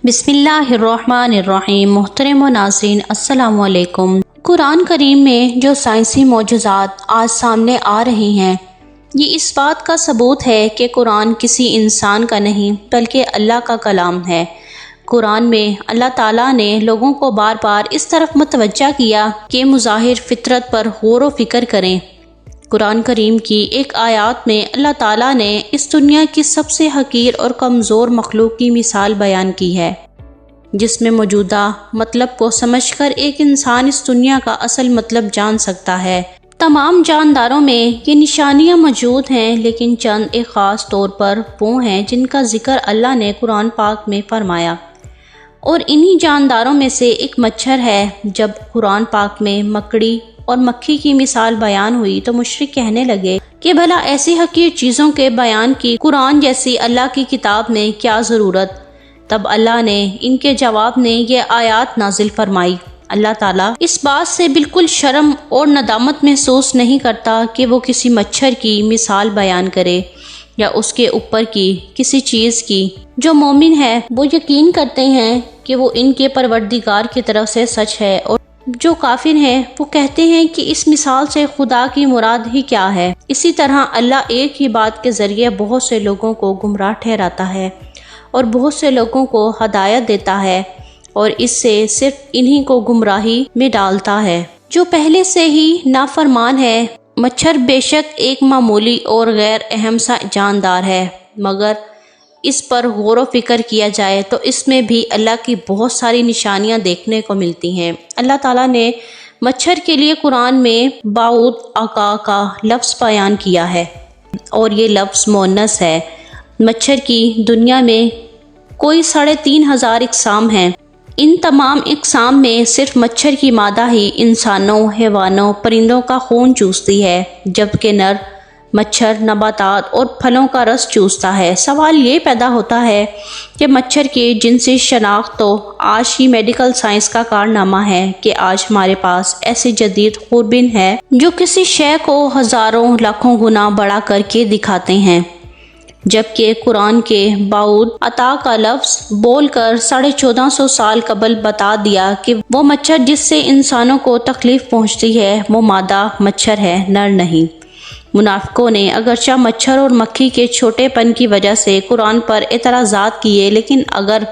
بسم اللہ الرحمن الرحیم۔ محترم و ناظرین السلام علیکم۔ قرآن کریم میں جو سائنسی معجزات آج سامنے آ رہے ہیں، یہ اس بات کا ثبوت ہے کہ قرآن کسی انسان کا نہیں بلکہ اللہ کا کلام ہے۔ قرآن میں اللہ تعالیٰ نے لوگوں کو بار بار اس طرف متوجہ کیا کہ مظاہر فطرت پر غور و فکر کریں۔ قرآن کریم کی ایک آیات میں اللہ تعالیٰ نے اس دنیا کی سب سے حقیر اور کمزور مخلوق کی مثال بیان کی ہے، جس میں موجودہ مطلب کو سمجھ کر ایک انسان اس دنیا کا اصل مطلب جان سکتا ہے۔ تمام جانداروں میں یہ نشانیاں موجود ہیں، لیکن چند ایک خاص طور پر وہ ہیں جن کا ذکر اللہ نے قرآن پاک میں فرمایا، اور انہی جانداروں میں سے ایک مچھر ہے۔ جب قرآن پاک میں مکڑی اور مکھی کی مثال بیان ہوئی تو مشرک کہنے لگے کہ بھلا ایسی حقیر چیزوں کے بیان کی قرآن جیسی اللہ کی کتاب میں کیا ضرورت؟ تب اللہ نے ان کے جواب میں یہ آیات نازل فرمائی۔ اللہ تعالیٰ اس بات سے بالکل شرم اور ندامت محسوس نہیں کرتا کہ وہ کسی مچھر کی مثال بیان کرے یا اس کے اوپر کی کسی چیز کی۔ جو مومن ہے وہ یقین کرتے ہیں کہ وہ ان کے پروردگار کی طرف سے سچ ہے، اور جو کافر ہیں وہ کہتے ہیں کہ اس مثال سے خدا کی مراد ہی کیا ہے۔ اسی طرح اللہ ایک ہی بات کے ذریعے بہت سے لوگوں کو گمراہ ٹھہراتا ہے اور بہت سے لوگوں کو ہدایت دیتا ہے، اور اس سے صرف انہی کو گمراہی میں ڈالتا ہے جو پہلے سے ہی نافرمان ہے۔ مچھر بے شک ایک معمولی اور غیر اہم سا جاندار ہے، مگر اس پر غور و فکر کیا جائے تو اس میں بھی اللہ کی بہت ساری نشانیاں دیکھنے کو ملتی ہیں۔ اللہ تعالیٰ نے مچھر کے لیے قرآن میں باعود عقا کا لفظ بیان کیا ہے، اور یہ لفظ مؤنث ہے۔ مچھر کی دنیا میں کوئی 3500 اقسام ہیں۔ ان تمام اقسام میں صرف مچھر کی مادہ ہی انسانوں، حیوانوں، پرندوں کا خون چوستی ہے، جبکہ نر مچھر نباتات اور پھلوں کا رس چوستا ہے۔ سوال یہ پیدا ہوتا ہے کہ مچھر کی جنسی شناخت تو آج کی میڈیکل سائنس کا کارنامہ ہے کہ آج ہمارے پاس ایسے جدید خوربین ہے جو کسی شے کو ہزاروں لاکھوں گنا بڑا کر کے دکھاتے ہیں، جبکہ قرآن کے باعود عطا کا لفظ بول کر 1450 سال قبل بتا دیا کہ وہ مچھر جس سے انسانوں کو تکلیف پہنچتی ہے وہ مادہ مچھر ہے، نر نہیں۔ منافقوں نے اگرچہ مچھر اور مکھی کے چھوٹے پن کی وجہ سے قرآن پر اعتراضات کیے، لیکن اگر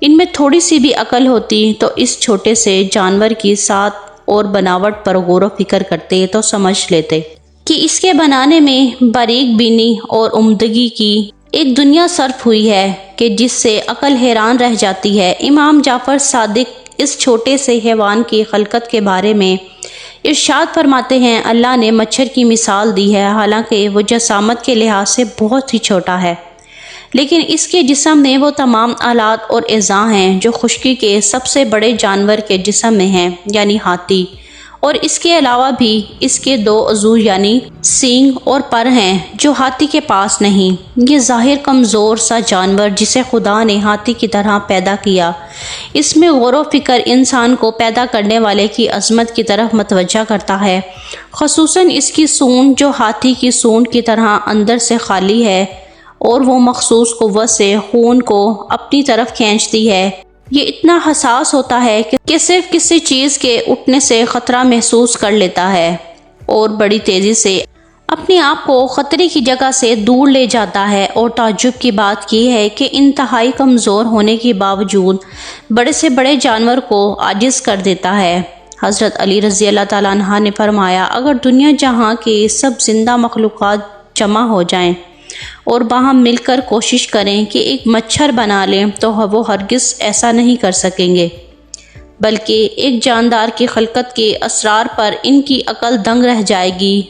ان میں تھوڑی سی بھی عقل ہوتی تو اس چھوٹے سے جانور کی سات اور بناوٹ پر غور و فکر کرتے تو سمجھ لیتے کہ اس کے بنانے میں باریک بینی اور عمدگی کی ایک دنیا صرف ہوئی ہے کہ جس سے عقل حیران رہ جاتی ہے۔ امام جعفر صادق اس چھوٹے سے حیوان کی خلقت کے بارے میں ارشاد فرماتے ہیں، اللہ نے مچھر کی مثال دی ہے، حالانکہ وہ جسامت کے لحاظ سے بہت ہی چھوٹا ہے، لیکن اس کے جسم میں وہ تمام آلات اور اعضاء ہیں جو خشکی کے سب سے بڑے جانور کے جسم میں ہیں، یعنی ہاتھی، اور اس کے علاوہ بھی اس کے 2 عضو یعنی سینگ اور پر ہیں جو ہاتھی کے پاس نہیں۔ یہ ظاہر کمزور سا جانور جسے خدا نے ہاتھی کی طرح پیدا کیا، اس میں غور و فکر انسان کو پیدا کرنے والے کی عظمت کی طرف متوجہ کرتا ہے، خصوصاً اس کی سونڈ جو ہاتھی کی سونڈ کی طرح اندر سے خالی ہے اور وہ مخصوص قوت سے خون کو اپنی طرف کھینچتی ہے۔ یہ اتنا حساس ہوتا ہے کہ صرف کسی چیز کے اٹھنے سے خطرہ محسوس کر لیتا ہے اور بڑی تیزی سے اپنے آپ کو خطرے کی جگہ سے دور لے جاتا ہے، اور تعجب کی بات یہ ہے کہ انتہائی کمزور ہونے کے باوجود بڑے سے بڑے جانور کو عاجز کر دیتا ہے۔ حضرت علی رضی اللہ تعالیٰ عنہ نے فرمایا، اگر دنیا جہاں کے سب زندہ مخلوقات جمع ہو جائیں اور باہم مل کر کوشش کریں کہ ایک مچھر بنا لیں تو وہ ہرگز ایسا نہیں کر سکیں گے، بلکہ ایک جاندار کی خلقت کے اسرار پر ان کی عقل دنگ رہ جائے گی،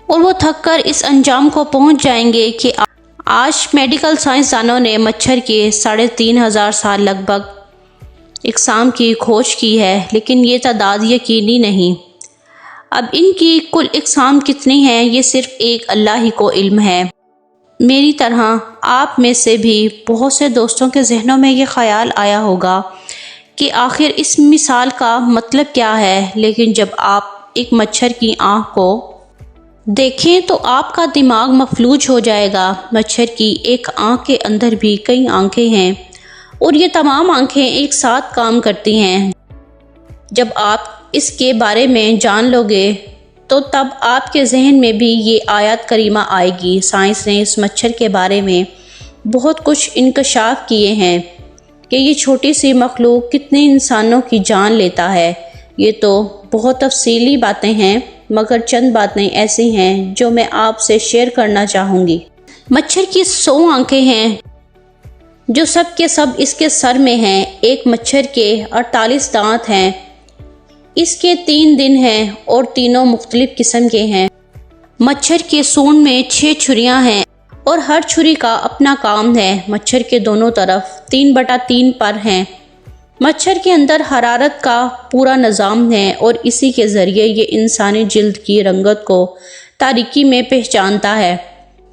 اور وہ تھک کر اس انجام کو پہنچ جائیں گے کہ آج میڈیکل سائنسدانوں نے مچھر کے 3500 سال لگ بھگ اقسام کی کھوج کی ہے، لیکن یہ تعداد یقینی نہیں۔ اب ان کی کل اقسام کتنی ہیں یہ صرف ایک اللہ ہی کو علم ہے۔ میری طرح آپ میں سے بھی بہت سے دوستوں کے ذہنوں میں یہ خیال آیا ہوگا کہ آخر اس مثال کا مطلب کیا ہے، لیکن جب آپ ایک مچھر کی آنکھ کو دیکھیں تو آپ کا دماغ مفلوج ہو جائے گا۔ مچھر کی ایک آنکھ کے اندر بھی کئی آنکھیں ہیں، اور یہ تمام آنکھیں ایک ساتھ کام کرتی ہیں۔ جب آپ اس کے بارے میں جان لو گے تو تب آپ کے ذہن میں بھی یہ آیت کریمہ آئے گی۔ سائنس نے اس مچھر کے بارے میں بہت کچھ انکشاف کیے ہیں کہ یہ چھوٹی سی مخلوق کتنے انسانوں کی جان لیتا ہے۔ یہ تو بہت تفصیلی باتیں ہیں، مگر چند باتیں ایسی ہیں جو میں آپ سے شیئر کرنا چاہوں گی۔ مچھر کی 100 آنکھیں ہیں جو سب کے سب اس کے سر میں ہیں۔ ایک مچھر کے 48 دانت ہیں۔ اس کے 3 دن ہیں اور تینوں مختلف قسم کے ہیں۔ مچھر کے سونڈ میں 6 چھریاں ہیں اور ہر چھری کا اپنا کام ہے۔ مچھر کے دونوں طرف 3/3 پر ہیں۔ مچھر کے اندر حرارت کا پورا نظام ہے اور اسی کے ذریعے یہ انسانی جلد کی رنگت کو تاریکی میں پہچانتا ہے۔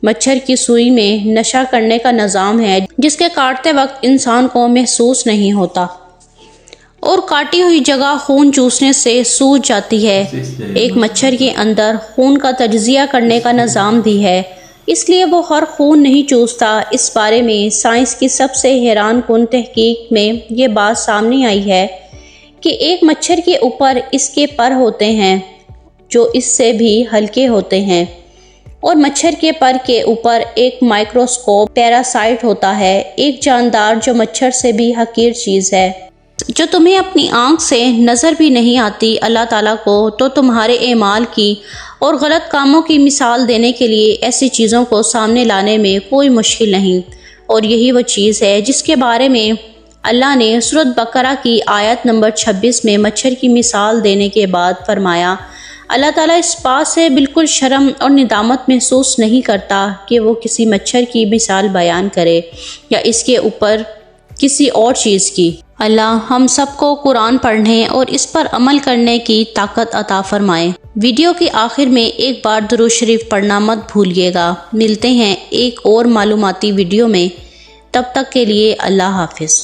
مچھر کی سوئی میں نشا کرنے کا نظام ہے جس کے کاٹتے وقت انسان کو محسوس نہیں ہوتا اور کاٹی ہوئی جگہ خون چوسنے سے سوج جاتی ہے۔ ایک مچھر کے اندر خون کا تجزیہ کرنے کا نظام بھی ہے، اس لیے وہ ہر خون نہیں چوستا۔ اس بارے میں سائنس کی سب سے حیران کن تحقیق میں یہ بات سامنے آئی ہے کہ ایک مچھر کے اوپر اس کے پر ہوتے ہیں جو اس سے بھی ہلکے ہوتے ہیں، اور مچھر کے پر کے اوپر ایک مائکروسکوپ پیراسائٹ ہوتا ہے، ایک جاندار جو مچھر سے بھی حقیر چیز ہے، جو تمہیں اپنی آنکھ سے نظر بھی نہیں آتی۔ اللہ تعالیٰ کو تو تمہارے اعمال کی اور غلط کاموں کی مثال دینے کے لیے ایسی چیزوں کو سامنے لانے میں کوئی مشکل نہیں، اور یہی وہ چیز ہے جس کے بارے میں اللہ نے سورۃ بقرہ کی آیت نمبر 26 میں مچھر کی مثال دینے کے بعد فرمایا۔ اللہ تعالیٰ اس بات سے بالکل شرم اور ندامت محسوس نہیں کرتا کہ وہ کسی مچھر کی مثال بیان کرے یا اس کے اوپر کسی اور چیز کی۔ اللہ ہم سب کو قرآن پڑھنے اور اس پر عمل کرنے کی طاقت عطا فرمائے۔ ویڈیو کے آخر میں ایک بار درود شریف پڑھنا مت بھولیے گا۔ ملتے ہیں ایک اور معلوماتی ویڈیو میں، تب تک کے لیے اللہ حافظ۔